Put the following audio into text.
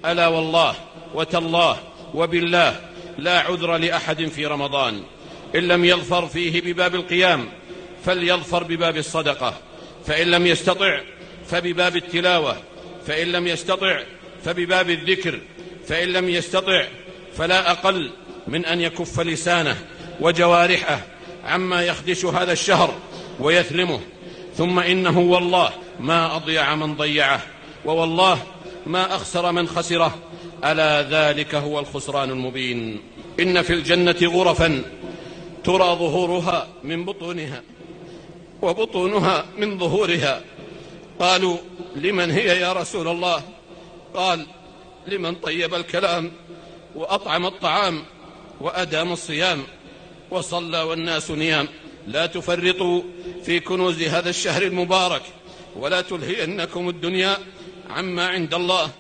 ألا والله وتالله وبالله لا عذر لأحد في رمضان إن لم يظفر فيه بباب القيام فليظفر بباب الصدقة، فإن لم يستطع فبباب التلاوة، فإن لم يستطع فبباب الذكر، فإن لم يستطع فلا أقل من أن يكف لسانه وجوارحه عما يخدش هذا الشهر ويثلمه. ثم إنه والله ما أضيع من ضيعه، ووالله ما أخسر من خسره، ألا ذلك هو الخسران المبين. إن في الجنة غرفا ترى ظهورها من بطونها وبطونها من ظهورها. قالوا لمن هي يا رسول الله؟ قال لمن طيب الكلام وأطعم الطعام وأدام الصيام وصلى والناس نيام. لا تفرطوا في كنوز هذا الشهر المبارك، ولا تلهينكم الدنيا عما عند الله،